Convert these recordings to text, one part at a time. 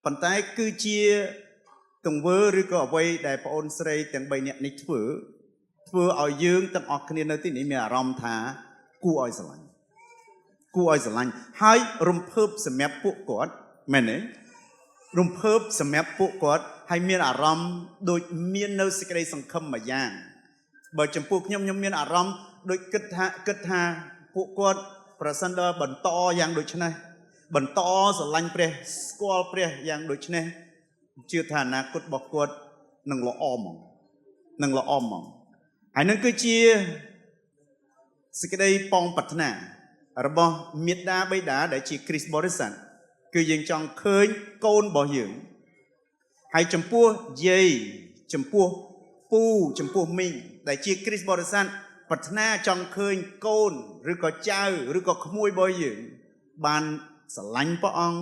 ប៉ុន្តែគឺជាទង្វើឬក៏អ្វីដែលបងអូនស្រីទាំង3នាក់នេះធ្វើឲ្យយើងទាំងអស់គ្នានៅទីនេះមានអារម្មណ៍ថាគួរឲ្យស្រឡាញ់ហើយរំភើបសម្រាប់ពួកគាត់មែនទេរំភើបសម្រាប់ពួកគាត់ហើយមានអារម្មណ៍ដូចមាននៅសេចក្តីសង្ឃឹមមួយយ៉ាងបើចំពោះខ្ញុំមានអារម្មណ៍ដូចគិតថាពួកគាត់ប្រសិនបើបន្តយ៉ាងដូចនេះបន្តស្រឡាញ់ព្រះស្គាល់ព្រះយ៉ាងដូចនេះជឿថាអនាគតរបស់គាត់នឹងល្អហ្មងហើយនឹងគឺជាសេចក្តីប៉ងប្រាថ្នារបស់មេត្តាបិតាដែលជាគ្រីស្ទបរិស័ទគឺយើងចង់ឃើញកូនរបស់យើងហើយចំពោះយាយចំពោះពូចំពោះមីងដែលជាគ្រីស្ទបរិស័ទប្រាថ្នាចង់ឃើញកូនឬក៏ចៅឬក៏ក្មួយរបស់យើងបានស្រឡាញ់ព្រះអង្គ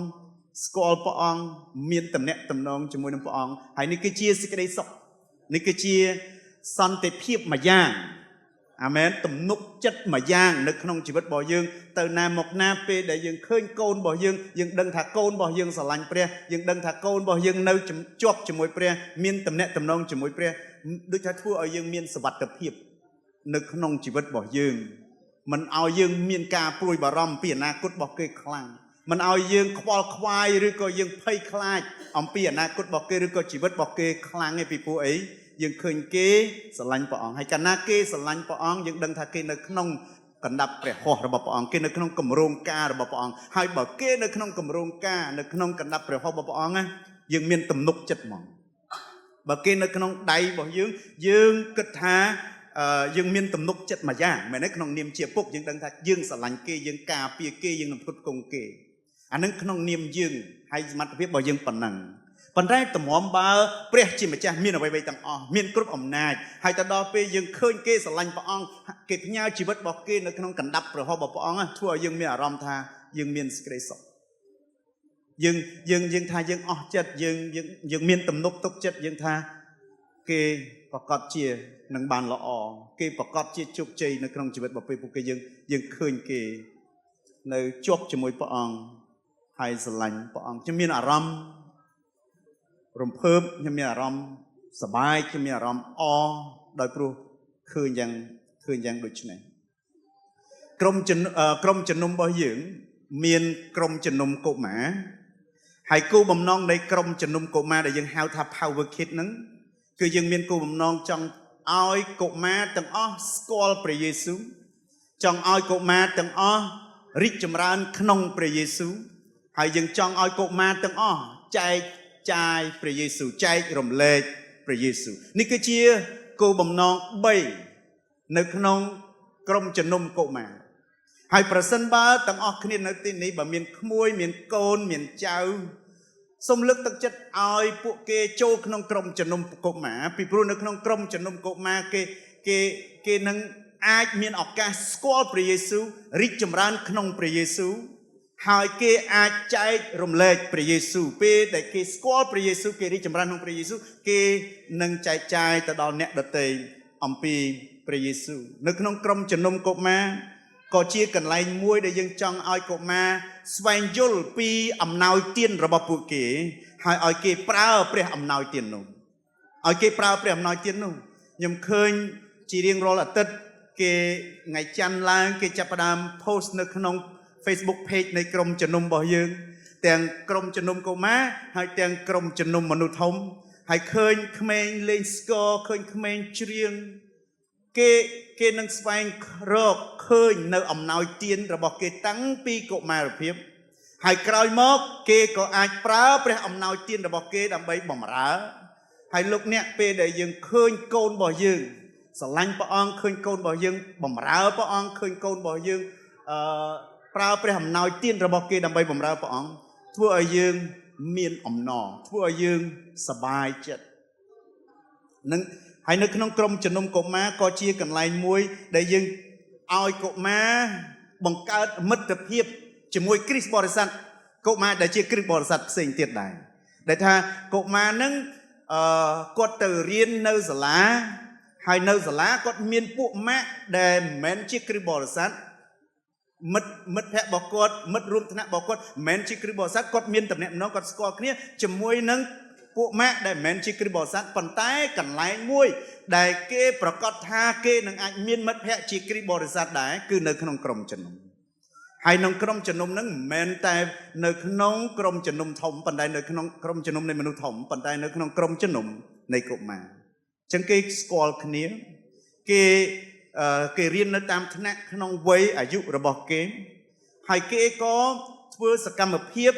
ស្គាល់ព្រះអង្គមានទំនាក់ទំនងជាមួយនឹងព្រះអង្គហើយនេះគឺជាសេចក្តីសុខនេះគឺជាសន្តិភាពមួយយ៉ាងអាមែនទំនុកចិត្តមួយយ៉ាងនៅក្នុងជីវិតរបស់យើងទៅណាមកណាពេលដែលយើងឃើញកូនរបស់យើងដឹងថាកូនរបស់យើងស្រឡាញ់ព្រះយើងដឹងថាកូនរបស់យើងនៅជាប់ជាមួយព្រះមានទំនាក់ទំនងជាមួយព្រះដូចថាធ្វើឲ្យយើងមានសុវត្ថិភាពនៅក្នុងជីវិតរបស់យើងមិនឲ្យយើងមានការព្រួយបារម្ភពីអនាគតរបស់គេខ្លាំងមិនឲ្យយើងខ្វល់ខ្វាយឬក៏យើងភ័យខ្លាចអំពីអនាគតរបស់គេឬក៏ជីវិតរបស់គេខ្លាំងឯពីព្រោះអីយើងឃើញគេស្រឡាញ់ព្រះអង្គហើយកាលណាគេស្រឡាញ់ព្រះអង្គយើងដឹងថាគេនៅក្នុងកណ្ដាប់ព្រះហស្ថរបស់ព្រះអង្គគេនៅក្នុងគម្រោងការរបស់ព្រះអង្គហើយបើគេនៅក្នុងគម្រោងការនៅក្នុងកណ្ដាប់ព្រះហស្ថរបស់ព្រះអង្គណាយើងមានទំនុកចិត្តហ្មងបើគេនៅក្នុងដៃរបស់យើងគិតថាយើងមានទំនុកចិត្តមួយយ៉ាងមែនទេក្នុងនាមជាពុកយើងដឹងថាយើងស្រឡាញ់គេយើងការពារគេយើងនឹងផ្គត់ផ្គង់គេអានឹងក្នុងនាមយើងហើយសមត្ថភាពរបស់យើងប៉ុណ្ណឹងប៉ុន្តែតម្រាំបើព្រះជាម្ចាស់មានអ្វីៗទាំងអស់មានគ្រប់អំណាចហើយទៅដល់ពេលយើងឃើញគេស្រឡាញ់ព្រះអង្គគេផ្ញើជីវិតរបស់គេនៅក្នុងកណ្ដាប់ព្រះហស្ថរបស់ព្រះអង្គធ្វើឲ្យយើងមានអារម្មណ៍ថាយើងមានសេចក្តីសុខយើងថាយើងអស់ចិត្តយើងមានទំនុកទុកចិត្តយើងថាគេប្រកាសជានឹងបានល្អគេប្រកាសជាជោគជ័យនៅក្នុងជីវិតរបស់ពួកគេយើងឃើញគេនៅជាប់ជាមួយព្រះអង្គហើយស្រឡាញ់ព្រះអង្គខ្ញុំមានអារម្មណ៍រំភើបខ្ញុំមានអារម្មណ៍សប្បាយខ្ញុំមានអារម្មណ៍អដោយព្រោះឃើញយ៉ាងដូចនេះក្រុមជំនុំរបស់យើងមានក្រុមជំនុំកុមារហើយគោលបំណងនៃក្រុមជំនុំកុមារដែលយើងហៅថា Power Kid ហ្នឹងគឺយើងមានគោលបំណងចង់ឲ្យកុមារទាំងអស់ស្គាល់ព្រះយេស៊ូវចង់ឲ្យកុមារទាំងអស់រីកចម្រើនក្នុងព្រះយេស៊ូវហើយយើងចង់ឲ្យកុមារទាំងអស់ចែកចាយព្រះយេស៊ូវចែករំលែកព្រះយេស៊ូវនេះគឺជាគោលបំណង3នៅក្នុងក្រុមជំនុំកុមារហើយប្រសិនបើទាំងអស់គ្នានៅទីនេះបើមានក្មួយមានកូនមានចៅសូមលើកទឹកចិត្តឲ្យពួកគេចូលក្នុងក្រុមជំនុំកុមារពីព្រោះនៅក្នុងក្រុមជំនុំកុមារគេនឹងអាចមានឱកាសស្គាល់ព្រះយេស៊ូវរីកចម្រើនក្នុងព្រះយេស៊ូវហើយគេអាចចែករំលែកព្រះយេស៊ូវពេលដែលគេស្គាល់ព្រះយេស៊ូវគេរីកចម្រើនក្នុងព្រះយេស៊ូវគេនឹងចែកចាយទៅដល់អ្នកដទៃអំពីព្រះយេស៊ូវនៅក្នុងក្រុមជំនុំកុមារក៏ជាកន្លែងមួយដែលយើងចង់ឲ្យកុមារស្វែងយល់ពីអំណោយទានរបស់ពួកគេហើយឲ្យគេប្រើព្រះអំណោយទាននោះខ្ញុំឃើញជារៀងរាល់អាទិត្យគេថ្ងៃច័ន្ទឡើងគេចាប់ផ្ដើម post នៅក្នុង Facebook page នៃក្រុមជំនុំរបស់យើងទាំងក្រុមជំនុំកុមារហើយទាំងក្រុមជំនុំមនុស្សធំហើយឃើញក្មេងលេងស្គរឃើញក្មេងច្រៀងគេនឹងស្វែងរកឃើញនៅអំណោយទានរបស់គេតាំងពីកុមារភាពហើយក្រោយមកគេក៏អាចប្រើព្រះអំណោយទានរបស់គេដើម្បីបម្រើហើយលោកអ្នកពេលដែលយើងឃើញកូនរបស់យើងស្រឡាញ់ព្រះអង្គឃើញកូនរបស់យើងបម្រើព្រះអង្គឃើញកូនរបស់យើងប្រើព្រះអំណោយទានរបស់គេដើម្បីបម្រើព្រះអង្គធ្វើឲ្យយើងមានអំណរធ្វើឲ្យយើងសប្បាយចិត្តនឹងហើយនៅក្នុងក្រុមជំនុំកុមារក៏ជាកន្លែងមួយដែលយើងឲ្យកុមារបង្កើតមិត្តភាពជាមួយគ្រីស្ទបរិស័ទកុមារដែលជាគ្រីស្ទបរិស័ទផ្សេងទៀតដែរដែលថាកុមារនឹងគាត់ទៅរៀននៅសាលាហើយនៅសាលាគាត់មានពួកម៉ាក់ដែលមិនមែនជាគ្រីស្ទបរិស័ទ មិត្តភ័ក្តិរបស់គាត់មិត្តរួមថ្នាក់របស់គាត់មិនមែនជាគ្រីស្ទបរិស័ទគាត់មានតំណែងគាត់ស្គាល់គ្នាជាមួយនឹងពួកម៉ាក់ដែលមិនមែនជាគ្រីស្ទបរិស័ទប៉ុន្តែកន្លែងមួយដែលគេប្រកាសថាគេនឹងអាចមានមិត្តភ័ក្តិជាគ្រីស្ទបរិស័ទដែរគឺនៅក្នុងក្រុមជំនុំហើយក្នុងក្រុមជំនុំហ្នឹងមិនមែនតែនៅក្នុងក្រុមជំនុំធំប៉ុន្តែនៅក្នុងក្រុមជំនុំនៃមនុស្សធំប៉ុន្តែនៅក្នុងក្រុមជំនុំនៃកុមារអញ្ចឹងគេស្គាល់គ្នាគេរៀននៅតាមថ្នាក់ក្នុងវ័យអាយុរបស់គេហើយគេក៏ធ្វើសកម្មភាព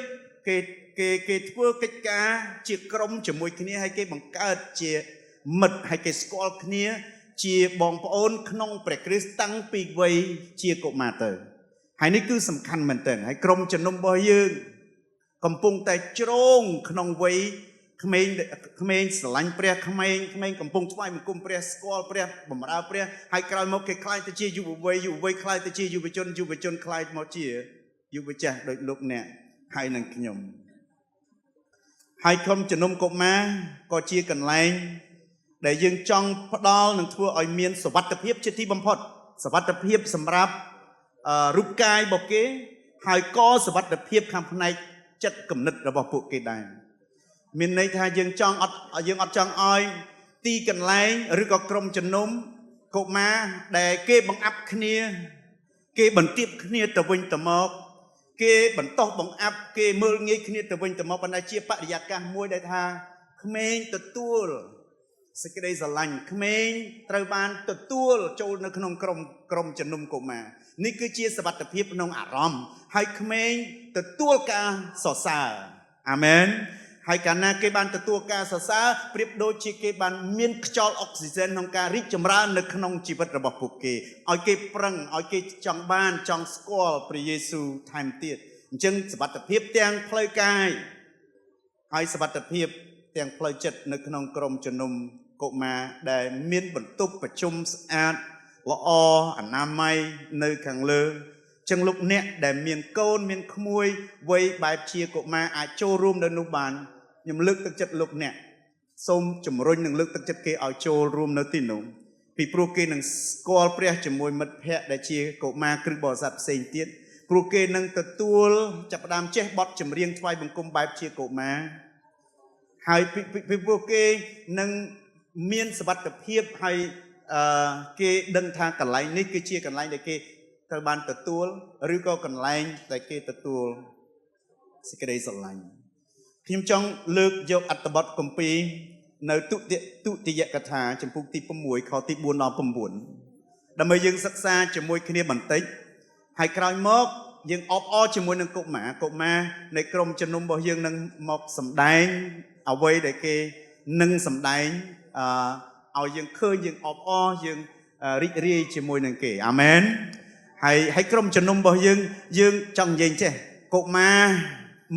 គេធ្វើកិច្ចការជាក្រុមជាមួយគ្នាហើយគេបង្កើតជាមិត្តហើយគេស្គាល់គ្នាជាបងប្អូនក្នុងព្រះគ្រីស្ទតាំងពីវ័យជាកុមារទៅហើយនេះគឺសំខាន់មែនទែនហើយក្រុមជំនុំរបស់យើងកំពុងតែជ្រងក្នុងវ័យក្មេងស្រឡាញ់ព្រះក្មេងកំពុងថ្វាយបង្គំព្រះស្គាល់ព្រះបម្រើព្រះហើយក្រោយមកគេខ្លាយទៅជាយុវវ័យខ្លាយទៅជាយុវជនខ្លាយមកជាយុវចាស់ដូចលោកអ្នកហើយនឹងខ្ញុំហើយក្រុមជំនុំកុមារក៏ជាកន្លែងដែលយើងចង់ផ្ដល់និងធ្វើឲ្យមានសុវត្ថិភាពជាទីបំផុតសុវត្ថិភាពសម្រាប់រូបកាយរបស់គេហើយក៏សុវត្ថិភាពខាងផ្នែកចិត្តគំនិតរបស់ពួកគេដែរមានន័យថាយើងអត់ចង់ឲ្យទីកន្លែងឬក៏ក្រុមជំនុំកុមារដែលគេបង្អាប់គ្នាគេបន្ទាបគ្នាទៅវិញទៅមកគេបន្តោសបង្អាប់គេមើលងាយគ្នាទៅវិញទៅមកប៉ុន្តែជាបរិយាកាសមួយដែលថាក្មេងទទួលសេចក្តីស្រឡាញ់ក្មេងត្រូវបានទទួលចូលនៅក្នុងក្រុមជំនុំកុមារនេះគឺជាសុវត្ថិភាពក្នុងអារម្មណ៍ហើយក្មេងទទួលការសរសើរអាមែនហើយកាលណាគេបានទទួលការសរសើរប្រៀបដូចជាគេបានមានខ្យល់អុកស៊ីហ្សែនក្នុងការរីកចម្រើននៅក្នុងជីវិតរបស់ពួកគេឲ្យគេប្រឹងឲ្យគេចង់ស្គាល់ព្រះយេស៊ូវថែមទៀតអញ្ចឹងសុវត្ថិភាពទាំងផ្លូវកាយហើយសុវត្ថិភាពទាំងផ្លូវចិត្តនៅក្នុងក្រុមជំនុំកុមារដែលមានបន្ទប់ប្រជុំស្អាតល្អអនាម័យនៅខាងលើចឹងលោកអ្នកដែលមានកូនមានក្មួយវ័យបែបជាកុមារអាចចូលរួមនៅនោះបានខ្ញុំលើកទឹកចិត្តលោកអ្នកសូមជំរុញនិងលើកទឹកចិត្តគេឲ្យចូលរួមនៅទីនោះពីព្រោះគេនឹងស្គាល់ព្រះជាមួយមិត្តភ័ក្តិដែលជាកុមារគ្រិស្តបរិស័ទផ្សេងទៀតព្រោះគេនឹងទទួលចាប់ផ្ដើមចេះបទចម្រៀងថ្វាយបង្គំបែបជាកុមារហើយពីព្រោះគេនឹងមានសុវត្ថិភាពហើយគេដឹងថាកន្លែងនេះគឺជាកន្លែងដែលគេត្រូវបានទទួលឬក៏កន្លែងដែលគេទទួលសេចក្តីស្រឡាញ់ខ្ញុំចង់លើកយកអត្ថបទគម្ពីរនៅទុតិយកថាចំពុកទី6ខទី4ដល់9ដើម្បីយើងសិក្សាជាមួយគ្នាបន្តិចហើយក្រោយមកយើងអបអរជាមួយនឹងកុមារនៃក្រុមជំនុំរបស់យើងនឹងមកសម្ដែងអ្វីដែលគេនឹងសម្ដែងឲ្យយើងឃើញយើងអបអរយើងរីករាយជាមួយនឹងគេអាមែនហើយក្រុមជំនុំរបស់យើងចង់និយាយចេះកុមារ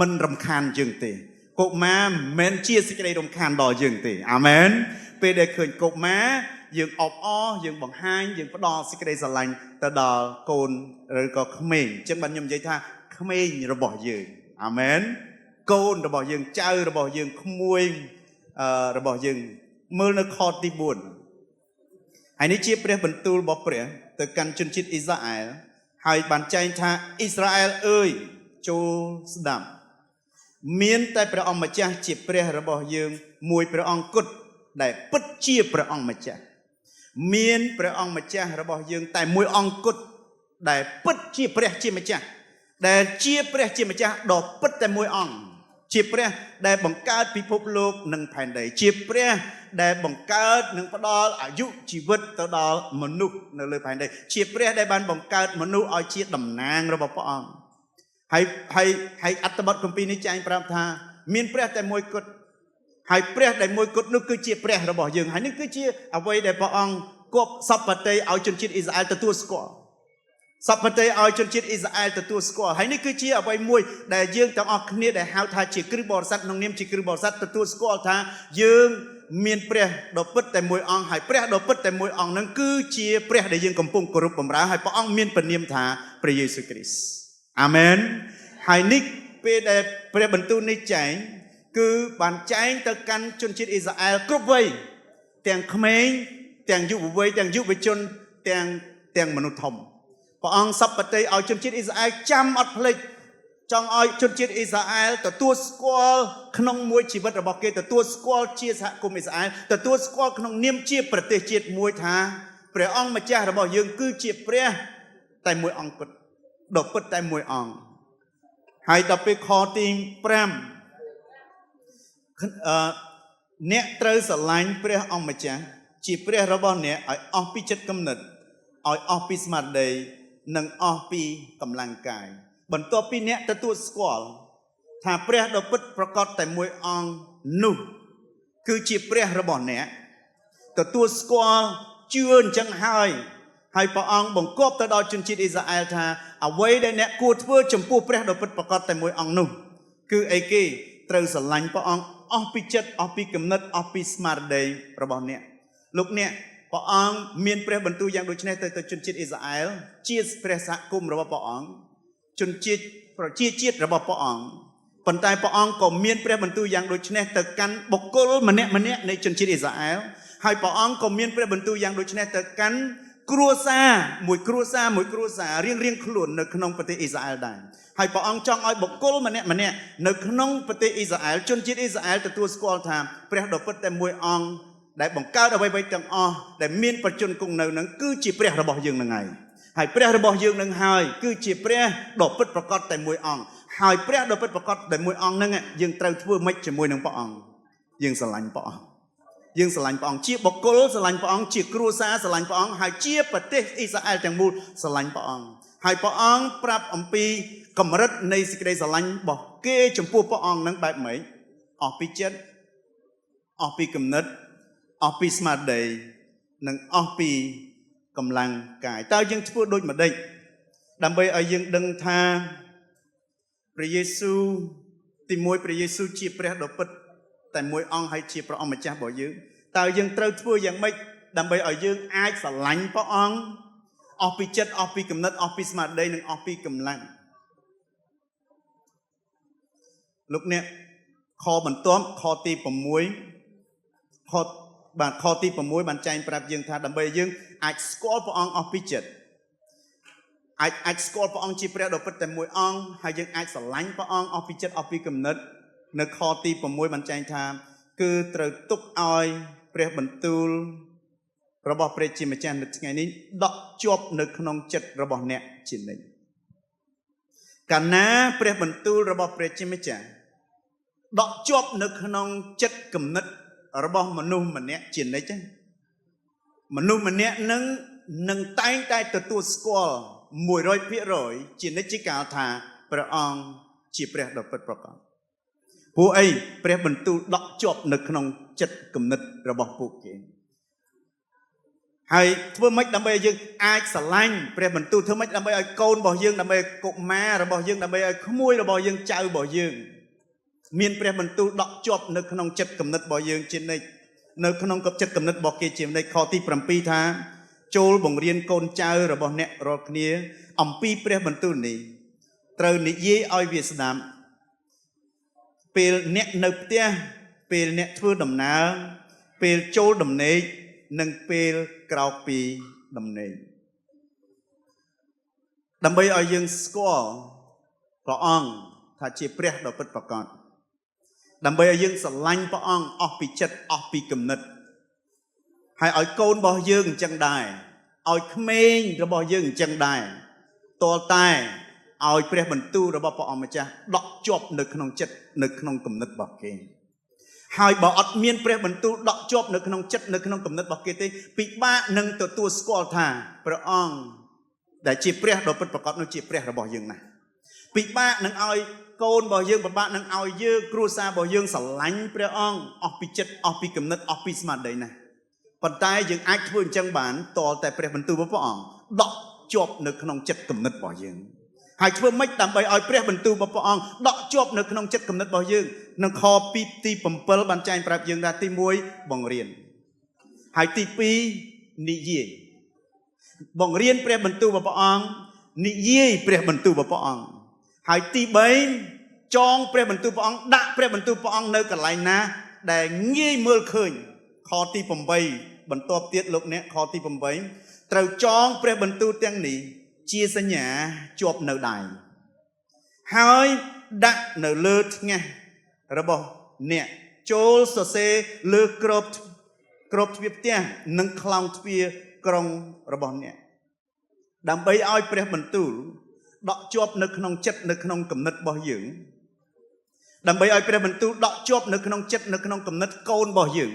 មិនរំខានយើងទេកុមារមិនមែនជាសេចក្តីរំខានដល់យើងទេអាមែនពេលដែលឃើញកុមារយើងអបអរយើងបង្ហាញយើងផ្ដល់សេចក្តីស្រឡាញ់ទៅដល់កូនឬក៏ក្មេងអញ្ចឹងបានខ្ញុំនិយាយថាក្មេងរបស់យើងអាមែនកូនរបស់យើងចៅរបស់យើងក្មួយរបស់យើងមើលនៅខទី4ហើយនេះជាព្រះបន្ទូលរបស់ព្រះទៅកាន់ជនជាតិអ៊ីស្រាអែលហើយបានចែងថាអ៊ីស្រាអែលអើយចូលស្ដាប់មានតែព្រះអង្គម្ចាស់ជាព្រះរបស់យើងមួយព្រះអង្គគត់ដែលពិតជាព្រះអង្គម្ចាស់មានព្រះអង្គម្ចាស់របស់យើងតែមួយអង្គគត់ដែលពិតជាព្រះជាម្ចាស់ដែលជាព្រះជាម្ចាស់ដ៏ពិតតែមួយអង្គជាព្រះដែលបង្កើតពិភពលោកនិងផែនដីជាព្រះដែលបង្កើតនិងផ្ដល់អាយុជីវិតទៅដល់មនុស្សនៅលើផែនដីជាព្រះដែលបានបង្កើតមនុស្សឲ្យជាតំណាងរបស់ព្រះអង្គហើយអត្ថបទគម្ពីរនេះចែងប្រាប់ថាមានព្រះតែមួយគត់ហើយព្រះដែលមួយគត់នោះគឺជាព្រះរបស់យើងហើយនេះគឺជាអ្វីដែលព្រះអង្គគប់សពតិឲ្យជនជាតិអ៊ីស្រាអែលទទួលស្គាល់សពតិឲ្យជនជាតិអ៊ីស្រាអែលទទួលស្គាល់ហើយនេះគឺជាអ្វីមួយដែលយើងទាំងអស់គ្នាដែលហៅថាជាគ្រិស្តបរិស័ទក្នុងនាមជាគ្រិស្តបរិស័ទទទួលស្គាល់ថាយើងមានព្រះដ៏ពិតតែមួយអង្គហើយព្រះដ៏ពិតតែមួយអង្គនឹងគឺជាព្រះដែលយើងកំពុងគោរពបម្រើហើយព្រះអង្គមានព្រះនាមថាព្រះយេស៊ូវគ្រីស្ទអាមែនហើយនេះពេលដែលព្រះបន្ទូលនេះចែងគឺបានចែងទៅកាន់ជនជាតិអ៊ីស្រាអែលគ្រប់វ័យទាំងក្មេងទាំងយុវវ័យទាំងយុវជនទាំងមនុស្សធំ ព្រះអង្គសពតិឲ្យជនជាតិអ៊ីស្រាអែលចាំអត់ភ្លេចចង់ឲ្យជនជាតិអ៊ីស្រាអែលទទួលស្គាល់ក្នុងមួយជីវិតរបស់គេទទួលស្គាល់ជាសហគមន៍អ៊ីស្រាអែលទទួលស្គាល់ក្នុងនាមជាប្រទេសជាតិមួយថាព្រះអង្គម្ចាស់របស់យើងគឺជាព្រះតែមួយអង្គពិតដ៏ពិតតែមួយអង្គហើយដល់ពេលខទី5អ្នកត្រូវស្រឡាញ់ព្រះអង្គម្ចាស់ជាព្រះរបស់អ្នកឲ្យអស់ពីចិត្តគំនិតឲ្យអស់ពីស្មារតីនិងអស់ពីកម្លាំងកាយបន្ទាប់ពីអ្នកទទួលស្គាល់ថាព្រះដ៏ពិតប្រាកដតែមួយអង្គនោះគឺជាព្រះរបស់អ្នកទទួលស្គាល់ជឿអញ្ចឹងហើយព្រះអង្គបង្គាប់ទៅដល់ជនជាតិអ៊ីស្រាអែលថាអ្វីដែលអ្នកគួរធ្វើចំពោះព្រះដ៏ពិតប្រាកដតែមួយអង្គនោះគឺអីគេត្រូវស្រឡាញ់ព្រះអង្គអស់ពីចិត្តអស់ពីគំនិតអស់ពីស្មារតីរបស់អ្នកលោកអ្នកព្រះអង្គមានព្រះបន្ទូលយ៉ាងដូចនេះទៅជនជាតិអ៊ីស្រាអែលជាព្រះសហគមន៍របស់ព្រះអង្គជនជាតិប្រជាជាតិរបស់ព្រះអង្គប៉ុន្តែព្រះអង្គក៏មានព្រះបន្ទូលយ៉ាងដូចនេះទៅកាន់បុគ្គលម្នាក់នៃជនជាតិអ៊ីស្រាអែលហើយព្រះអង្គក៏មានព្រះបន្ទូលយ៉ាងដូចនេះទៅកាន់គ្រួសារមួយគ្រួសាររៀងខ្លួននៅក្នុងប្រទេសអ៊ីស្រាអែលដែរហើយព្រះអង្គចង់ឲ្យបុគ្គលម្នាក់នៅក្នុងប្រទេសអ៊ីស្រាអែលជនជាតិអ៊ីស្រាអែលទទួលស្គាល់ថាព្រះដ៏ពិតតែមួយអង្គដែលបង្កើតអ្វីៗទាំងអស់ដែលមានបច្ចុប្បន្នគង់នៅនឹងគឺជាព្រះរបស់យើងនឹងហើយព្រះរបស់យើងនឹងហើយគឺជាព្រះដ៏ពិតប្រាកដតែមួយអង្គហើយព្រះដ៏ពិតប្រាកដតែមួយអង្គនឹងយើងត្រូវធ្វើម៉េចជាមួយនឹងព្រះអង្គយើងស្រឡាញ់ព្រះអង្គជាបុគ្គលស្រឡាញ់ព្រះអង្គជាគ្រួសារស្រឡាញ់ព្រះអង្គហើយជាប្រទេសអ៊ីស្រាអែលទាំងមូលស្រឡាញ់ព្រះអង្គហើយព្រះអង្គប្រាប់អំពីកម្រិតនៃសេចក្តីស្រឡាញ់របស់គេចំពោះព្រះអង្គនឹងបែបម៉េចអស់ពីចិត្តអស់ពីគំនិតអស់ពីស្មារតីនិងអស់ពីកម្លាំងកាយតើយើងធ្វើដូចម្ដេចដើម្បីឲ្យយើងដឹងថាព្រះយេស៊ូវទីមួយព្រះយេស៊ូវជាព្រះដ៏ពិតតែមួយអង្គហើយជាព្រះអង្គម្ចាស់របស់យើងតើយើងត្រូវធ្វើយ៉ាងម៉េចដើម្បីឲ្យយើងអាចស្រឡាញ់ព្រះអង្គអស់ពីចិត្តអស់ពីគំនិតអស់ពីស្មារតីនិងអស់ពីកម្លាំងលោកអ្នកខបន្ទាប់ខទី6ខទី6បានចែងប្រាប់យើងថាដើម្បីយើងអាចស្គាល់ព្រះអង្គអស់ពីចិត្តអាចស្គាល់ព្រះអង្គជាព្រះដ៏ពិតតែមួយអង្គហើយយើងអាចស្រឡាញ់ព្រះអង្គអស់ពីចិត្តអស់ពីគំនិតនៅខទី6បានចែងថាគឺត្រូវទុកឲ្យព្រះបន្ទូលរបស់ព្រះជាម្ចាស់នៅថ្ងៃនេះដក់ជាប់នៅក្នុងចិត្តរបស់អ្នកជានិច្ចកាលណាព្រះបន្ទូលរបស់ព្រះជាម្ចាស់ដក់ជាប់នៅក្នុងចិត្តគំនិតរបស់មនុស្សម្នាក់ជានិច្ចមនុស្សម្នាក់នឹងតែងតែទទួលស្គាល់ 100% ជានិច្ចកាលថាព្រះអង្គជាព្រះដ៏ពិតប្រាកដព្រោះអីព្រះបន្ទូលដក់ជាប់នៅក្នុងចិត្តគំនិតរបស់ពួកគេហើយធ្វើម៉េចដើម្បីឲ្យយើងអាចស្រឡាញ់ព្រះបន្ទូលធ្វើម៉េចដើម្បីឲ្យកូនរបស់យើងដើម្បីកុមាររបស់យើងដើម្បីឲ្យក្មួយរបស់យើងចៅរបស់យើងមានព្រះបន្ទូលដក់ជាប់នៅក្នុងចិត្តគំនិតរបស់យើងជានិច្ចនៅក្នុងចិត្តគំនិតរបស់គេជានិច្ចខទី7ថាចូលបង្រៀនកូនចៅរបស់អ្នករាល់គ្នាអំពីព្រះបន្ទូលនេះត្រូវនិយាយឲ្យវាស្ដាប់ពេលអ្នកនៅផ្ទះពេលអ្នកធ្វើដំណើរពេលចូលដំណេកនិងពេលក្រោកពីដំណេកដើម្បីឲ្យយើងស្គាល់ព្រះអង្គថាជាព្រះដ៏ពិតប្រាកដដើម្បីឲ្យយើងស្រឡាញ់ព្រះអង្គអស់ពីចិត្តអស់ពីគំនិតហើយឲ្យកូនរបស់យើងអញ្ចឹងដែរឲ្យក្មេងរបស់យើងអញ្ចឹងដែរតលតែឲ្យព្រះបន្ទូលរបស់ព្រះអង្គម្ចាស់ដក់ជាប់នៅក្នុងចិត្តនៅក្នុងគំនិតរបស់គេហើយបើអត់មានព្រះបន្ទូលដក់ជាប់នៅក្នុងចិត្តនៅក្នុងគំនិតរបស់គេទេពិបាកនឹងទទួលស្គាល់ថាព្រះអង្គដែលជាព្រះដ៏ពិតប្រាកដនោះជាព្រះរបស់យើងណាពិបាកនឹងឲ្យកូនរបស់យើងពិបាកនឹងឲ្យយើងគ្រួសាររបស់យើងស្រឡាញ់ព្រះអង្គអស់ពីចិត្តអស់ពីគំនិតអស់ពីស្មារតីណាប៉ុន្តែយើងអាចធ្វើអញ្ចឹងបានតលតែព្រះបន្ទូលរបស់ព្រះអង្គដក់ជាប់នៅក្នុងចិត្តគំនិតរបស់យើងហើយធ្វើម៉េចដើម្បីឲ្យព្រះបន្ទូលរបស់ព្រះអង្គដក់ជាប់នៅក្នុងចិត្តគំនិតរបស់យើងនៅខទី7បានចែងប្រាប់យើងថាទី1បង្រៀនហើយទី2និយាយបង្រៀនព្រះបន្ទូលរបស់ព្រះអង្គនិយាយព្រះបន្ទូលរបស់ព្រះអង្គហើយទី3ចងព្រះបន្ទូលព្រះអង្គដាក់ព្រះបន្ទូលព្រះអង្គនៅកន្លែងណាដែលងាយមើលឃើញខទី8បន្ទាប់ទៀតលោកអ្នកខទី8ត្រូវចងព្រះបន្ទូលទាំងនេះ chia sẻ nhà chụp nợ đài hai đặt nợ lơ nghe rồi bỏ nè chôl sơ xe lơ crop việc tia nâng clown phía krong rồi bỏ nè đam bay ai pre bẩn tu đọ chụp nợ khung chất nợ khung cầm nứt bỏ dưỡng đam bay ai pre bẩn tu đọ chụp nợ khung chất nợ khung cầm nứt côn bỏ dưỡng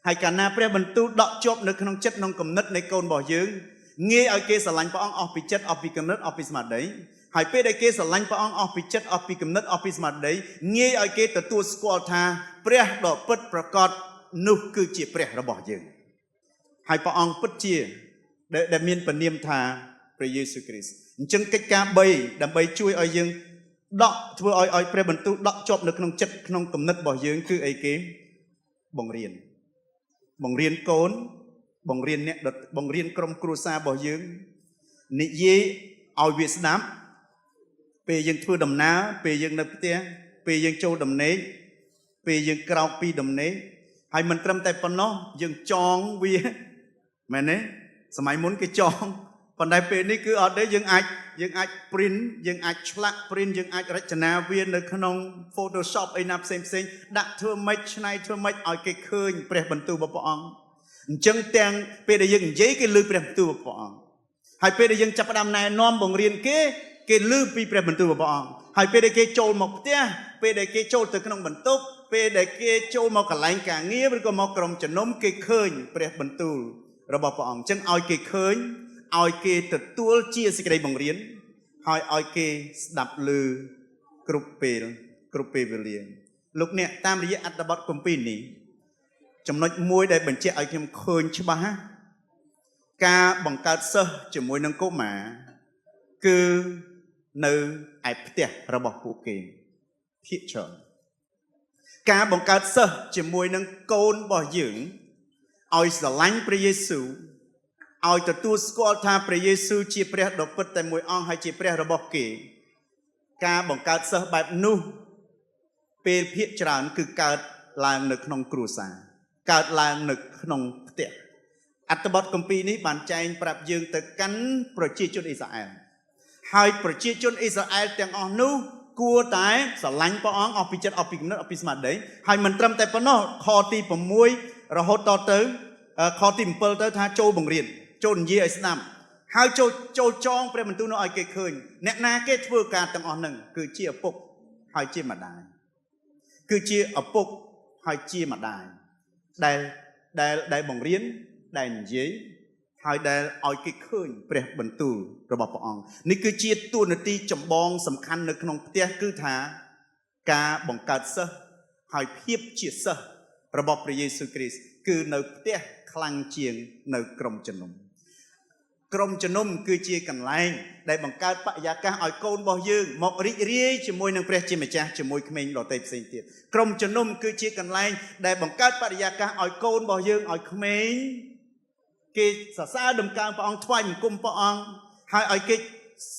hay cả na pre bẩn tu đọ chụp nợ khung chất nợ cầm nứtในcôn bỏ dưỡng nghe ai kê sờ lạnh bỏ ông off bị chất off bị cầm nứt off bị smart đấy hay pe ai kê sờ lạnh bỏ ông off bị chất off bị cầm nứt off bị smart đấy nghe ai kê từ tu squat tha pre đọ pấtประกอบนุคือจีpreระbỏ dưỡng hay bỏ ông pất chia để miên phần niệm tha ព្រះយេស៊ូវគ្រីស្ទអញ្ចឹងកិច្ចការ3ដើម្បីជួយឲ្យយើងដកធ្វើឲ្យព្រះបន្ទូលដកជាប់នៅក្នុងចិត្តក្នុងគំនិតរបស់យើងគឺអីគេបង្រៀនកូនបង្រៀនអ្នកបង្រៀនក្រុមគ្រួសាររបស់យើងនិយាយឲ្យវាស្ដាប់ពេលយើងធ្វើដំណើរពេលយើងនៅផ្ទះពេលយើងចូលដំណេកពេលយើងក្រោកពីដំណេកហើយមិនត្រឹមតែប៉ុណ្ណោះយើងចងវាមែនទេសម័យមុនគេចងប៉ុន្តែពេលនេះគឺអត់ទេយើងអាច print យើងអាចឆ្លាក់ print យើងអាចរចនាវានៅក្នុង Photoshop អីណាផ្សេងដាក់ធ្វើម៉េចឆ្នៃធ្វើម៉េចឲ្យគេឃើញព្រះបន្ទូលរបស់ព្រះអង្គអញ្ចឹងទាំងពេលដែលយើងនិយាយគេឮព្រះបន្ទូលរបស់ព្រះអង្គហើយពេលដែលយើងចាប់ផ្ដើមណែនាំបង្រៀនគេឮពីព្រះបន្ទូលរបស់ព្រះអង្គហើយពេលដែលគេចូលមកផ្ទះពេលដែលគេចូលទៅក្នុងបន្ទប់ពេលដែលគេចូលមកកន្លែងការងារឬក៏មកក្រុមជំនុំគេឃើញព្រះបន្ទូលរបស់ព្រះអង្គអញ្ចឹងឲ្យគេឃើញឲ្យគេទទួលជាសេចក្តីបង្រៀនហើយឲ្យគេស្ដាប់ឮគ្រប់ពេលវេលាលោកអ្នកតាមរយៈអត្ថបទគម្ពីរនេះចំណុចមួយដែលបញ្ជាក់ឲ្យខ្ញុំឃើញច្បាស់ការបង្កើតសិស្សជាមួយនឹងកុមារគឺនៅឯផ្ទះរបស់ពួកគេភាគច្រើនការបង្កើតសិស្សជាមួយនឹងកូនរបស់យើងឲ្យស្រឡាញ់ព្រះយេស៊ូវឲ្យទទួលស្គាល់ថាព្រះយេស៊ូវជាព្រះដ៏ពិតតែមួយអង្គហើយជាព្រះរបស់គេការបង្កើតសិស្សបែបនោះពេលភាគច្រើនគឺកើតឡើងនៅក្នុងគ្រួសារកើតឡើងនៅក្នុងផ្ទះអត្ថបទគម្ពីរនេះបានចែងប្រាប់យើងទៅកាន់ប្រជាជនអ៊ីស្រាអែលហើយប្រជាជនអ៊ីស្រាអែលទាំងអស់នោះគួរតែស្រឡាញ់ព្រះអង្គអស់ពីចិត្តអស់ពីគំនិតអស់ពីស្មារតីហើយមិនត្រឹមតែប៉ុណ្ណោះខទី6រហូតតទៅខទី7ទៅថាចូលបង្រៀនចូលនិយាយឲ្យស្ដាប់ហើយចូលចងព្រះបន្ទូលនោះឲ្យគេឃើញអ្នកណាគេធ្វើការទាំងអស់ហ្នឹងគឺជាឪពុកហើយជាម្ដាយគឺជាឪពុកហើយជាម្ដាយដែលបង្រៀនដែលនិយាយហើយដែលឲ្យគេឃើញព្រះបន្ទូលរបស់ព្រះអង្គនេះគឺជាតួនាទីចម្បងសំខាន់នៅក្នុងផ្ទះគឺថាការបង្កើតសិស្សហើយភាពជាសិស្សរបស់ព្រះយេស៊ូវគ្រីស្ទគឺនៅផ្ទះខ្លាំងជាងនៅក្រុមជំនុំគឺជាកន្លែងដែលបង្កើតបរិយាកាសឲ្យកូនរបស់យើងមករីករាយជាមួយនឹងព្រះជាម្ចាស់ជាមួយក្មេងដទៃផ្សេងទៀតក្រុមជំនុំគឺជាកន្លែងដែលបង្កើតបរិយាកាសឲ្យកូនរបស់យើងឲ្យក្មេងគេសរសើរដំកើងព្រះអង្គថ្វាយបង្គំព្រះអង្គហើយឲ្យគេ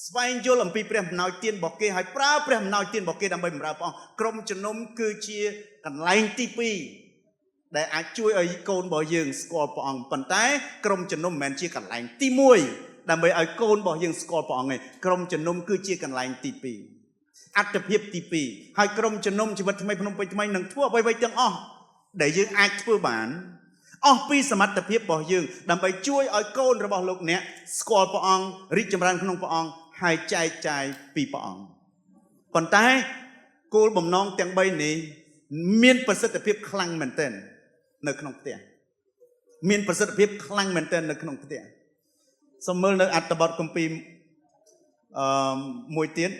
ស្វែងយល់អំពីព្រះអំណោយទានរបស់គេហើយប្រើព្រះអំណោយទានរបស់គេដើម្បីបម្រើព្រះអង្គក្រុមជំនុំគឺជាកន្លែងទី2ដែលអាចជួយឲ្យកូនរបស់យើងស្គាល់ព្រះអង្គប៉ុន្តែក្រុមជំនុំមិនមែនជាកន្លែងទី1ដើម្បីឲ្យកូនរបស់យើងស្គាល់ព្រះអង្គទេក្រុមជំនុំគឺជាកន្លែងទី2អត្ថភាពទី2ហើយក្រុមជំនុំជីវិតថ្មីភ្នំពេញថ្មីនឹងធ្វើអ្វីៗទាំងអស់ដែលយើងអាចធ្វើបានអស់ពីសមត្ថភាពរបស់យើងដើម្បីជួយឲ្យកូនរបស់លោកអ្នកស្គាល់ព្រះអង្គរីកចម្រើនក្នុងព្រះអង្គហើយចែកចាយពីព្រះអង្គប៉ុន្តែគោលបំណងទាំង3នេះមានប្រសិទ្ធភាពខ្លាំងមែនទែននៅក្នុងផ្ទះមានប្រសិទ្ធភាពខ្លាំងមែនទែននៅក្នុងផ្ទះសូមមើលនៅអត្ថបទគម្ពីរមួយទៀត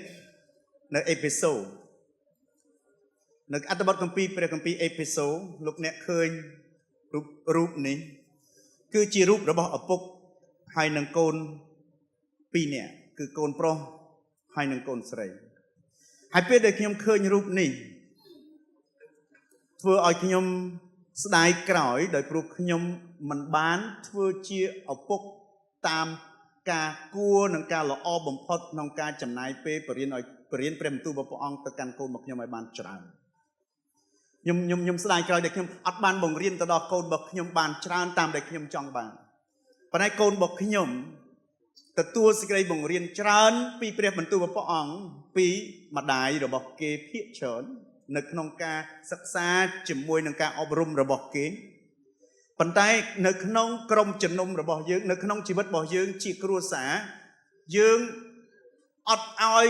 នៅអេភេសូនៅអត្ថបទគម្ពីរព្រះគម្ពីរអេភេសូលោកអ្នកឃើញរូបនេះគឺជារូបរបស់ឪពុកហើយនឹងកូន2នាក់គឺកូនប្រុសហើយនឹងកូនស្រីហើយពេលដែលខ្ញុំឃើញរូបនេះធ្វើឲ្យខ្ញុំស្ដាយក្រោយដោយព្រោះខ្ញុំមិនបានធ្វើជាឪពុកតាមការគួរនិងការល្អបំផុតក្នុងការចំណាយពេលបរៀនព្រះបន្ទូលរបស់ព្រះអង្គទៅកាន់កូនរបស់ខ្ញុំឲ្យបានច្រើនខ្ញុំស្ដាយក្រោយដែលខ្ញុំអត់បានបង្រៀនទៅដល់កូនរបស់ខ្ញុំបានច្រើនតាមដែលខ្ញុំចង់បានប៉ុន្តែកូនរបស់ខ្ញុំ ទទួលសេចក្តីបង្រៀនច្រើនពីព្រះបន្ទូលព្រះអង្គពីម្ដាយរបស់គេភាគច្រើននៅក្នុងការសិក្សាជាមួយនឹងការអប់រំរបស់គេប៉ុន្តែនៅក្នុងក្រុមជំនុំរបស់យើងនៅក្នុងជីវិតរបស់យើងជាគ្រួសារយើងអត់ឲ្យ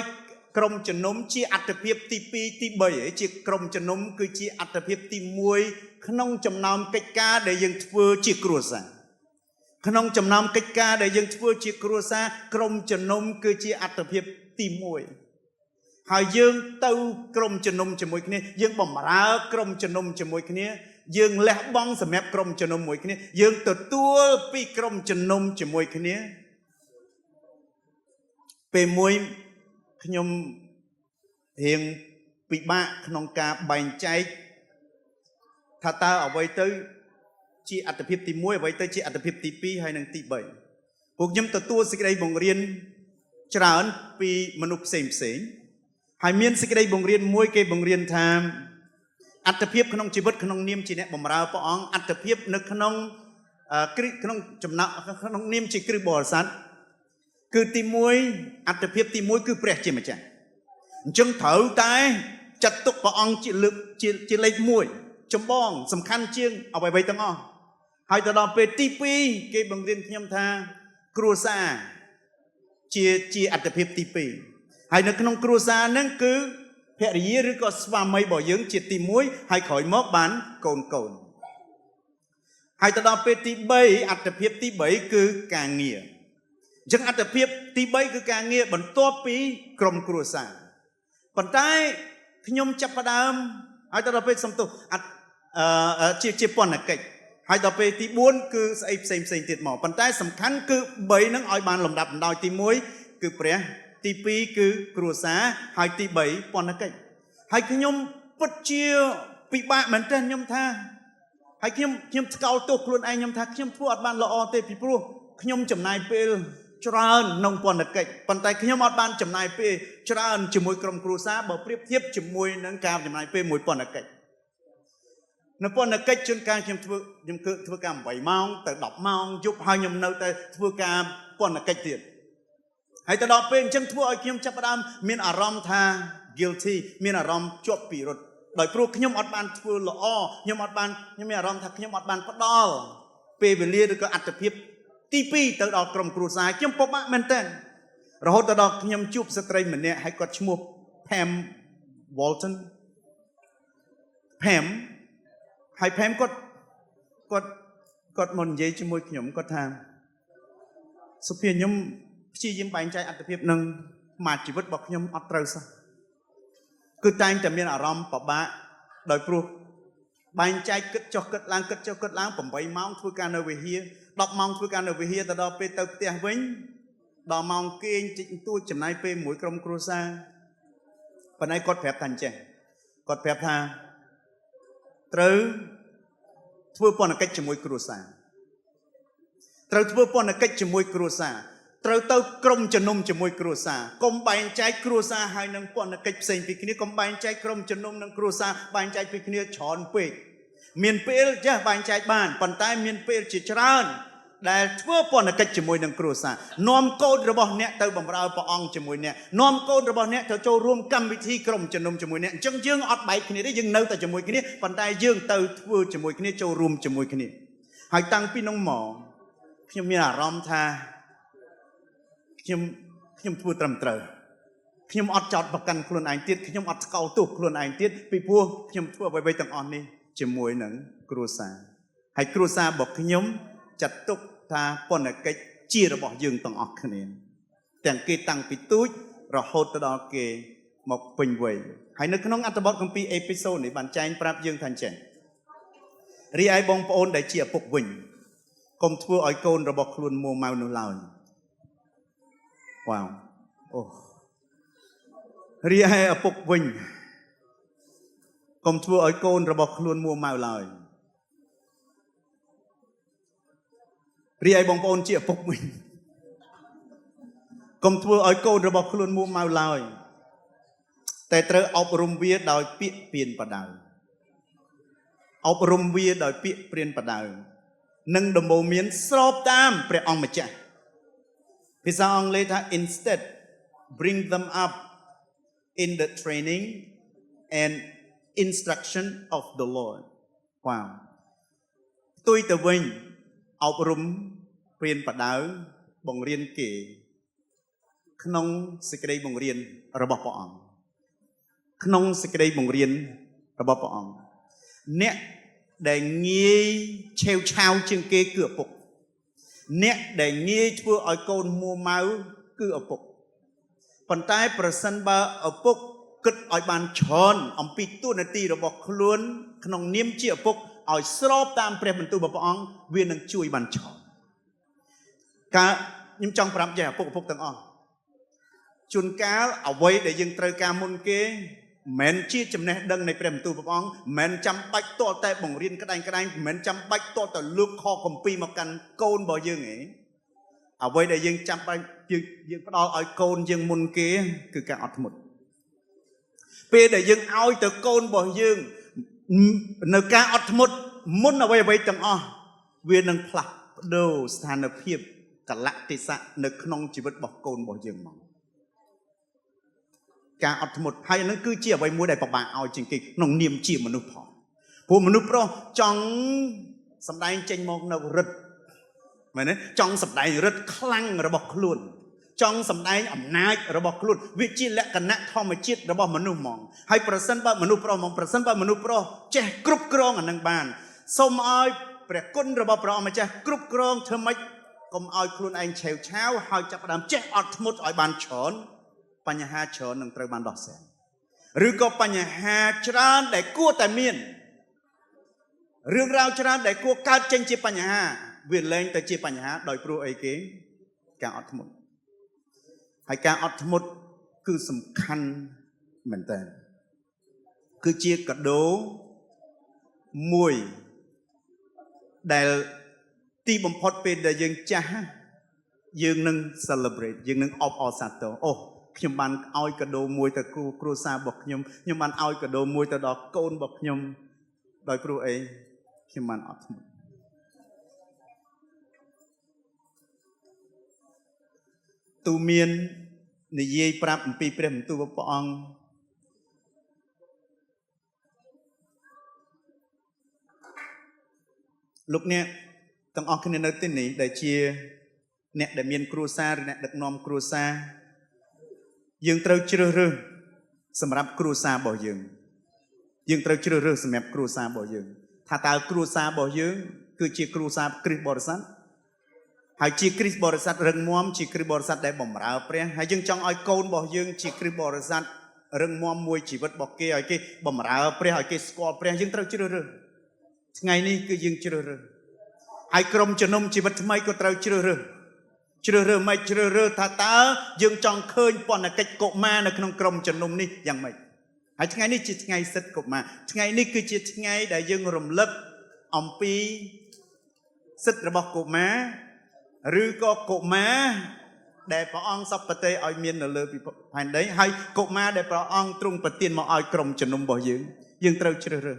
ក្រុមជំនុំជាអត្តភាពទី2ទី3ជាក្រុមជំនុំគឺជាអត្តភាពទី1ក្នុងចំណោមកិច្ចការដែលយើងធ្វើជាគ្រួសារក្នុងចំណោមកិច្ចការដែលយើងធ្វើជាគ្រួសារក្រុមជំនុំគឺជាអត្តភាពទី1ហើយយើងទៅក្រុមជំនុំជាមួយគ្នាយើងបម្រើក្រុមជំនុំជាមួយគ្នាយើងលះបង់សម្រាប់ក្រុមជំនុំមួយគ្នាយើងទទួលពីក្រុមជំនុំជាមួយគ្នាពេលមួយខ្ញុំរៀងពិបាកក្នុងការបែងចែកថាតើអ្វីទៅជាអត្តភាពទី1អ្វីទៅជាអត្តភាពទី2ហើយនិងទី3ពួកខ្ញុំទទួលសេចក្តីបង្រៀនច្រើនពីមនុស្សផ្សេងហើយមានសេចក្តីបង្រៀនមួយគេបង្រៀនថាអត្តភាពក្នុងជីវិតក្នុងនាមជាអ្នកបម្រើព្រះអង្គអត្តភាពនៅក្នុងក្នុងចំណោមក្នុងនាមជាគ្រិស្តបរិស័ទគឺទី1អត្តភាពទី1គឺព្រះជាម្ចាស់អញ្ចឹងត្រូវតែចាត់ទុកព្រះអង្គជាលេខ1ចម្បងសំខាន់ជាងអ្វីៗទាំងអស់ហើយទៅដល់ពេលទី2គេបង្រៀនខ្ញុំថាគ្រួសារជាអត្តភាពទី2ហើយនៅក្នុងគ្រួសារហ្នឹងគឺភរិយាឬក៏ស្វាមីរបស់យើងជាទី1ហើយក្រោយមកបានកូនហើយទៅដល់ពេលទី3អត្តភាពទី3គឺការងារអញ្ចឹងអត្តភាពទី3គឺការងារបន្ទាប់ពីក្រុមគ្រួសារប៉ុន្តែខ្ញុំចាប់ផ្ដើមហើយទៅដល់ពេលសំទោសជាពន្ធកិច្ចហើយដល់ពេលទី4គឺស្អីផ្សេងទៀតមកប៉ុន្តែសំខាន់គឺ3ហ្នឹងឲ្យបានលំដាប់លំដោយទី1គឺព្រះទី2គឺគ្រួសារហើយទី3ពន្ធកិច្ចហើយខ្ញុំពិតជាពិបាកមែនទែនខ្ញុំថាហើយខ្ញុំស្កោតទោសខ្លួនឯងខ្ញុំថាខ្ញុំធ្វើអត់បានល្អទេពីព្រោះខ្ញុំចំណាយពេលច្រើនក្នុងពន្ធកិច្ចប៉ុន្តែខ្ញុំអត់បានចំណាយពេលច្រើនជាមួយក្រុមគ្រួសារបើប្រៀបធៀបជាមួយនឹងការចំណាយពេលមួយពន្ធកិច្ចនៅពន្ធកិច្ចជួនកាលខ្ញុំធ្វើការ8ម៉ោងទៅ10ម៉ោងយប់ហើយខ្ញុំនៅតែធ្វើការពន្ធកិច្ចទៀតហើយទៅដល់ពេលអញ្ចឹងធ្វើឲ្យខ្ញុំចាប់ផ្ដើមមានអារម្មណ៍ថា guilty មានអារម្មណ៍ជាប់ពិរុទ្ធដោយព្រោះខ្ញុំអត់បានធ្វើល្អខ្ញុំមានអារម្មណ៍ថាខ្ញុំអត់បានផ្ដល់ពេលវេលាឬក៏អត្តភាពទី2ទៅដល់ក្រុមគ្រួសារខ្ញុំពិបាកមែនទែនរហូតដល់ខ្ញុំជួបស្ត្រីម្នាក់ហើយគាត់ឈ្មោះ Pam Walton Pam ហើយ Pam គាត់មកនិយាយជាមួយខ្ញុំគាត់ថាសុភាខ្ញុំព្យាយាមបែងចែកអត្តភាពនឹងមកជីវិតរបស់ខ្ញុំអត់ត្រូវសោះគឺតែងតែមានអារម្មណ៍ពិបាកដោយព្រោះបែងចែកគិតចុះគិតឡើង8ម៉ោងធ្វើការនៅវិហារ10ម៉ោងធ្វើការនៅវិហារទៅដល់ពេលទៅផ្ទះវិញដល់ម៉ោងគេងតិចតួចចំណាយពេលមួយក្រុមគ្រួសារប៉ុន្តែគាត់ប្រាប់ថាអញ្ចេះគាត់ប្រាប់ថាត្រូវធ្វើពន្ធកិច្ចជាមួយគ្រួសារត្រូវធ្វើពន្ធកិច្ចជាមួយគ្រួសារត្រូវទៅក្រុមជំនុំជាមួយគ្រួសារកុំបែងចែកគ្រួសារហើយនឹងពន្ធកិច្ចផ្សេងពីគ្នាកុំបែងចែកក្រុមជំនុំនិងគ្រួសារបែងចែកពីគ្នាច្រើនពេកមានពេលចេះបែងចែកបានប៉ុន្តែមានពេលជាច្រើនដែលធ្វើពន្ធកិច្ចជាមួយនឹងគ្រួសារនាំកូនរបស់អ្នកទៅបម្រើព្រះអង្គជាមួយអ្នកនាំកូនរបស់អ្នកទៅចូលរួមកម្មវិធីក្រុមជំនុំជាមួយអ្នកអញ្ចឹងយើងអត់បែកគ្នាទេយើងនៅតែជាមួយគ្នាប៉ុន្តែយើងទៅធ្វើជាមួយគ្នាចូលរួមជាមួយគ្នាហើយតាំងពីនោះមកខ្ញុំមានអារម្មណ៍ថាខ្ញុំធ្វើត្រឹមត្រូវខ្ញុំអត់ចោទប្រកាន់ខ្លួនឯងទៀតខ្ញុំអត់ស្កោតទោសខ្លួនឯងទៀតពីព្រោះខ្ញុំធ្វើអ្វីៗទាំងអស់នេះជាមួយនឹងគ្រួសារហើយគ្រួសាររបស់ខ្ញុំចាត់ទុកថាពន្ធកិច្ចជារបស់យើងទាំងអស់គ្នាទាំងគេតាំងពីទូចរហូតទៅដល់គេមកពេញវ័យហើយនៅក្នុងអត្ថបទគម្ពីរអេពីសូតនេះបានចែងប្រាប់យើងថាអញ្ចឹងរីឯបងប្អូនដែលជាឪពុកវិញកុំធ្វើឲ្យកូនរបស់ខ្លួនមួម៉ៅនោះឡើយវ៉ាវអូរីឯឪពុកវិញកុំធ្វើឲ្យកូនរបស់ខ្លួនមួម៉ៅឡើយរីឯបងប្អូនជាឪពុកវិញកុំធ្វើឲ្យកូនរបស់ខ្លួនមួម៉ៅឡើយតែត្រូវអប់រំវាដោយពាក្យព្រានប្រដៅអប់រំវាដោយពាក្យព្រានប្រដៅនិងដំបូន្មានស្របតាមព្រះអង្គម្ចាស់ ភាសាអង់គ្លេសថា instead bring them up in the training and instruction of the Lord wow ផ្ទុយទៅវិញអប់រំព្រានបដៅបង្រៀនគេក្នុងសេចក្តីបង្រៀនរបស់ព្រះអង្គក្នុងសេចក្តីបង្រៀនរបស់ព្រះអង្គអ្នកដែលងាយឆេវឆាវជាងគេគឺឪពុកអ្នកដែលងាយធ្វើឲ្យកូនមួម៉ៅគឺឪពុកប៉ុន្តែប្រសិនបើឪពុកគិតឲ្យបានច្រើនអំពីតួនាទីរបស់ខ្លួនក្នុងនាមជាឪពុកឲ្យស្របតាមព្រះបន្ទូលរបស់ព្រះអង្គវានឹងជួយបានច្រើនការខ្ញុំចង់ប្រាប់ចេះឪពុកទាំងអស់ជួនកាលអ្វីដែលយើងត្រូវការមុនគេមិនជាចំណេះដឹងនៃព្រះបន្ទូលព្រះអង្គមិនចាំបាច់តតតែបង្រៀនក្តែងមិនចាំបាច់តតតែលើកខគម្ពីរមកកាន់កូនរបស់យើងឯងអ្វីដែលយើងចាំបាច់យើងផ្ដល់ឲ្យកូនយើងមុនគេគឺការអត់ធ្មត់ពេលដែលយើងឲ្យទៅកូនរបស់យើងនៅការអត់ធ្មត់មុនអ្វីទាំងអស់វានឹងផ្លាស់ប្ដូរស្ថានភាពកលៈទេសៈនៅក្នុងជីវិតរបស់កូនរបស់យើងមកការអត់ធ្មត់ហើយនឹងគឺជាអ្វីមួយដែលពិបាកឲ្យជាងគេក្នុងនាមជាមនុស្សផងព្រោះមនុស្សប្រុសចង់សម្ដែងចេញមកនៅរិទ្ធមែនទេចង់សម្ដែងរិទ្ធខ្លាំងរបស់ខ្លួនចង់សម្ដែងអំណាចរបស់ខ្លួនវាជាលក្ខណៈធម្មជាតិរបស់មនុស្សហ្មងហើយប្រសិនបើមនុស្សប្រុសចេះគ្រប់គ្រងអានឹងបានសូមឲ្យព្រះគុណរបស់ព្រះអង្គម្ចាស់គ្រប់គ្រងធ្វើម៉េចកុំឲ្យខ្លួនឯងឆេវឆាវហើយចាប់ផ្ដើមចេះអត់ធ្មត់ឲ្យបានច្រើនបញ្ហាច្រើននឹងត្រូវបានដោះស្រាយឬក៏បញ្ហាច្រើនដែលគួរតែមានរឿងរ៉ាវច្រើនដែលគួរកើតចេញជាបញ្ហាវាលែងទៅជាបញ្ហាដោយព្រោះអីគេការអត់ធ្មត់ហើយការអត់ធ្មត់គឺសំខាន់មែនតើគឺជាកាដូមួយដែលទីបំផុតពេលដែលយើងចាស់យើងនឹង celebrate យើងនឹងអបអរសាទរអូខ្ញុំបានឲ្យកាដូមួយទៅគ្រួសាររបស់ខ្ញុំបានឲ្យកាដូមួយទៅដល់កូនរបស់ខ្ញុំដោយព្រោះអីខ្ញុំបានអត់ធ្មត់ទូមាននិយាយប្រាប់អំពីព្រះបន្ទូលរបស់ព្រះអង្គលោកអ្នកទាំងអស់គ្នានៅទីនេះដែលជាអ្នកដែលមានគ្រួសារឬអ្នកដឹកនាំគ្រួសារយើងត្រូវជ្រើសរើសសម្រាប់គ្រួសាររបស់យើងត្រូវជ្រើសរើសសម្រាប់គ្រួសាររបស់យើងថាតើគ្រួសាររបស់យើងគឺជាគ្រួសារគ្រីស្ទបរិស័ទហើយជាគ្រីស្ទបរិស័ទរឹងមាំជាគ្រីស្ទបរិស័ទដែលបម្រើព្រះហើយយើងចង់ឲ្យកូនរបស់យើងជាគ្រីស្ទបរិស័ទរឹងមាំមួយជីវិតរបស់គេឲ្យគេបម្រើព្រះឲ្យគេស្គាល់ព្រះយើងត្រូវជ្រើសរើសថ្ងៃនេះគឺយើងជ្រើសរើសហើយក្រុមជំនុំជីវិតថ្មីក៏ត្រូវជ្រើសរើសមិនជ្រើសរើសថាតើយើងចង់ឃើញពន្ធកិច្ចកុមារនៅក្នុងក្រុមជំនុំនេះយ៉ាងម៉េចហើយថ្ងៃនេះជាថ្ងៃសិទ្ធិកុមារថ្ងៃនេះគឺជាថ្ងៃដែលយើងរំលឹកអំពីសិទ្ធិរបស់កុមារឬក៏កុមារដែលព្រះអង្គសពតិឲ្យមាននៅលើផែនដីហើយកុមារដែលព្រះអង្គទ្រង់ប្រទានមកឲ្យក្រុមជំនុំរបស់យើងត្រូវជ្រើសរើស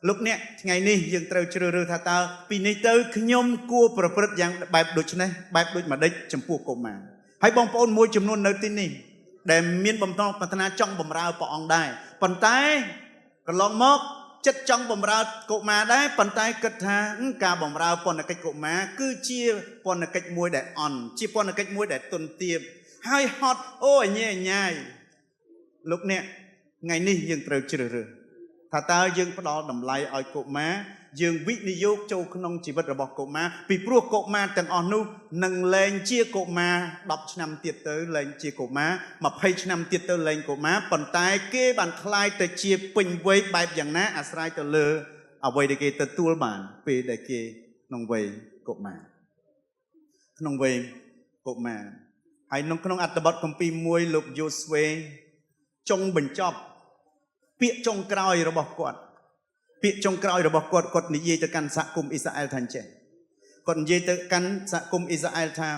លោកអ្នកថ្ងៃនេះយើងត្រូវជ្រើសរើសថាតើពីនេះទៅខ្ញុំគួរប្រព្រឹត្តយ៉ាងបែបដូចនេះបែបដូចម្ដេចចំពោះកុមារហើយបងប្អូនមួយចំនួននៅទីនេះដែលមានបំណងប្រាថ្នាចង់បម្រើព្រះអង្គដែរប៉ុន្តែកន្លងមកចិត្តចង់បម្រើកុមារដែរប៉ុន្តែគិតថាការបម្រើពន្ធកិច្ចកុមារគឺជាពន្ធកិច្ចមួយដែលអន់ជាពន្ធកិច្ចមួយដែលទុនទាបហើយហត់អូអញញ៉ាយលោកអ្នកថ្ងៃនេះយើងត្រូវជ្រើសរើសថាតើយើងផ្ដល់តម្លៃឲ្យកុមារយើងវិនិយោគចូលក្នុងជីវិតរបស់កុមារពីព្រោះកុមារទាំងអស់នោះនឹងលែងជាកុមារ10ឆ្នាំទៀតទៅលែងជាកុមារ20ឆ្នាំទៀតទៅលែងកុមារប៉ុន្តែគេបានคล้ายទៅជាពេញវ័យបែបយ៉ាងណាអាស្រ័យទៅលើអ្វីដែលគេទទួលបានពេលដែលគេក្នុងវ័យកុមារហើយក្នុងអត្ថបទគម្ពីរមួយលោកយូស្វេចុងបញ្ចប់ពាក្យចុងក្រោយរបស់គាត់គាត់និយាយទៅកាន់សហគមន៍អ៊ីស្រាអែលថាអញ្ចឹងគាត់និយាយទៅកាន់សហគមន៍អ៊ីស្រាអែលថា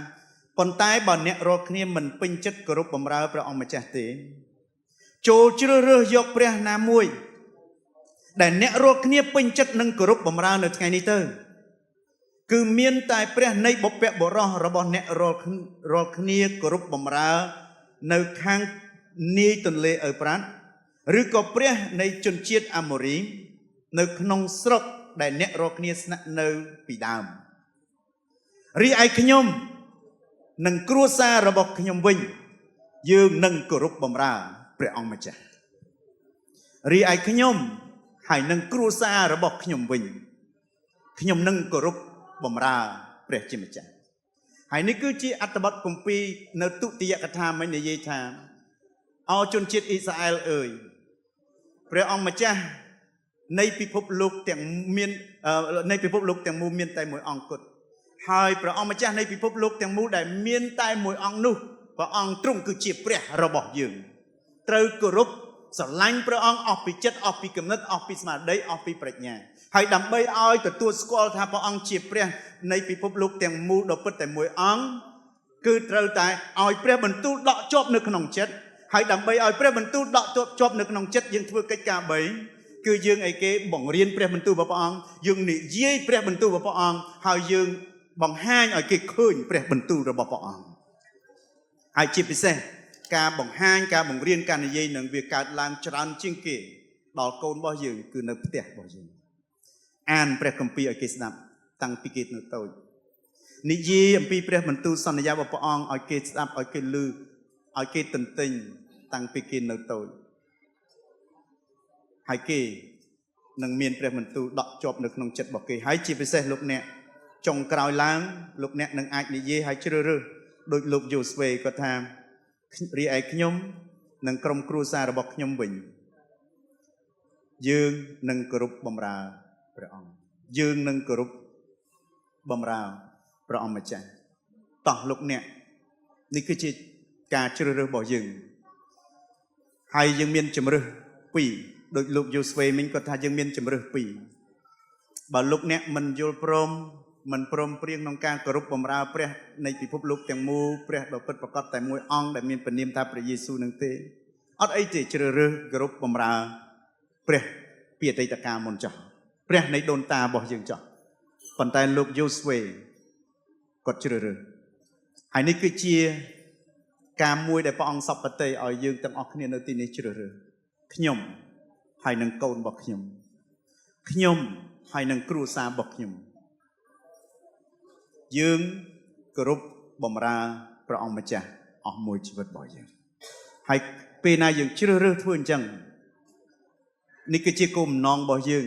ប៉ុន្តែបើអ្នករាល់គ្នាមិនពេញចិត្តគោរពបម្រើព្រះអង្គម្ចាស់ទេចូលជ្រើសរើសយកព្រះណាមួយដែលអ្នករាល់គ្នាពេញចិត្តនឹងគោរពបម្រើនៅថ្ងៃនេះទៅ គឺមានតែព្រះនៃបុព្វបុរសរបស់អ្នករាល់គ្នាគោរពបម្រើនៅខាងនាយទន្លេអ៊ើប្រាតឬក៏ព្រះនៃជនជាតិអាម៉ូរីនៅក្នុងស្រុកដែលអ្នករាល់គ្នាស្នាក់នៅពីដើមរីឯខ្ញុំនិងគ្រួសាររបស់ខ្ញុំវិញយើងនឹងគោរពបម្រើព្រះអង្គម្ចាស់រីឯខ្ញុំហើយនឹងគ្រួសាររបស់ខ្ញុំវិញខ្ញុំនឹងគោរពបម្រើព្រះជាម្ចាស់ហើយនេះគឺជាអត្ថបទគម្ពីរនៅទុតិយកថាមិននិយាយថាអោជនជាតិអ៊ីស្រាអែលអើយព្រះអង្គម្ចាស់នៃពិភពលោកទាំងមាននៃពិភពលោកទាំងមូលមានតែមួយអង្គគត់ហើយព្រះអង្គម្ចាស់នៃពិភពលោកទាំងមូលដែលមានតែមួយអង្គនោះព្រះអង្គទ្រង់គឺជាព្រះរបស់យើងត្រូវគោរពស្រឡាញ់ព្រះអង្គអស់ពីចិត្តអស់ពីគំនិតអស់ពីស្មារតីអស់ពីប្រាជ្ញាហើយដើម្បីឲ្យទទួលស្គាល់ថាព្រះអង្គជាព្រះនៃពិភពលោកទាំងមូលដ៏ពិតតែមួយអង្គគឺត្រូវតែឲ្យព្រះបន្ទូលដកជាប់នៅក្នុងចិត្តហើយដើម្បីឲ្យព្រះបន្ទូលដកជាប់នៅក្នុងចិត្តយើងធ្វើកិច្ចការ3គឺយើងអីគេបង្រៀនព្រះបន្ទូលរបស់ព្រះអង្គយើងនិយាយព្រះបន្ទូលរបស់ព្រះអង្គហើយយើងបង្ហាញឲ្យគេឃើញព្រះបន្ទូលរបស់ព្រះអង្គហើយជាពិសេសការបង្ហាញការបង្រៀនការនិយាយនឹងវាកើតឡើងច្រើនជាងគេដល់កូនរបស់យើងគឺនៅផ្ទះរបស់យើងអានព្រះគម្ពីរឲ្យគេស្ដាប់តាំងពីគេនៅតូចនិយាយអំពីព្រះបន្ទូលសន្យារបស់ព្រះអង្គឲ្យគេស្ដាប់ឲ្យគេឮឲ្យគេទន្ទិញតាំងពីគេនៅតូចហើយគេនឹងមានព្រះបន្ទូលដកជាប់នៅក្នុងចិត្តរបស់គេហើយជាពិសេសលោកអ្នកចុងក្រោយឡើងលោកអ្នកនឹងអាចនិយាយឲ្យជ្រើសរើសដោយលោកយូស្វេគាត់ថារីឯខ្ញុំនិងក្រុមគ្រួសាររបស់ខ្ញុំវិញយើងនឹងគោរពបម្រើព្រះអង្គយើងនឹងគោរពបម្រើព្រះអង្គម្ចាស់តោះលោកអ្នកនេះគឺជាការជ្រើសរើសរបស់យើងហើយយើងមានជំរើស2ដោយលោកយូស្វេមិញគាត់ថាយើងមានជំរើស2បើលោកអ្នកមិនយល់ព្រមមិនព្រមព្រៀងក្នុងការគោរពបម្រើព្រះនៃពិភពលោកទាំងមូលព្រះដ៏ពិតប្រាកដតែមួយអង្គដែលមានព្រះនាមថាព្រះយេស៊ូវនឹងទេអត់អីទេជ្រើសរើសគោរពបម្រើព្រះពីអតីតកាលមុនចោះព្រះនៃដូនតារបស់យើងចោះប៉ុន្តែលោកយូស្វេគាត់ជ្រើសរើសហើយនេះគឺជាការមួយដែលព្រះអង្គសពតិឲ្យយើងទាំងអស់គ្នានៅទីនេះជ្រើសរើសខ្ញុំហើយនឹងកូនរបស់ខ្ញុំហើយនឹងគ្រួសាររបស់ខ្ញុំយើងគោរពបម្រើព្រះអង្គម្ចាស់អស់មួយជីវិតរបស់យើងហើយពេលណាយើងជ្រើសរើសធ្វើអញ្ចឹងនេះគឺជាគោលបំណងរបស់យើង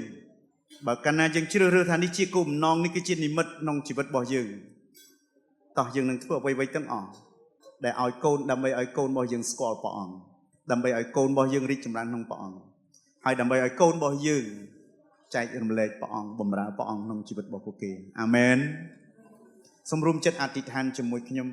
បើកាលណាយើងជ្រើសរើសថានេះជាគោលបំណងនេះគឺជានិមិត្តក្នុងជីវិតរបស់យើងតោះយើងនឹងធ្វើអ្វីៗទាំងអស់ដែលឲ្យកូនដើម្បីឲ្យកូនរបស់យើងស្គាល់ព្រះអង្គដើម្បីឲ្យកូនរបស់យើងរីកចម្រើនក្នុងព្រះអង្គហើយដើម្បីឲ្យកូនរបស់យើងចែករំលែកព្រះអង្គបម្រើព្រះអង្គក្នុងជីវិតរបស់ពួកគេអាមែនសូមរួមចិត្តអធិដ្ឋានជាមួយខ្ញុំ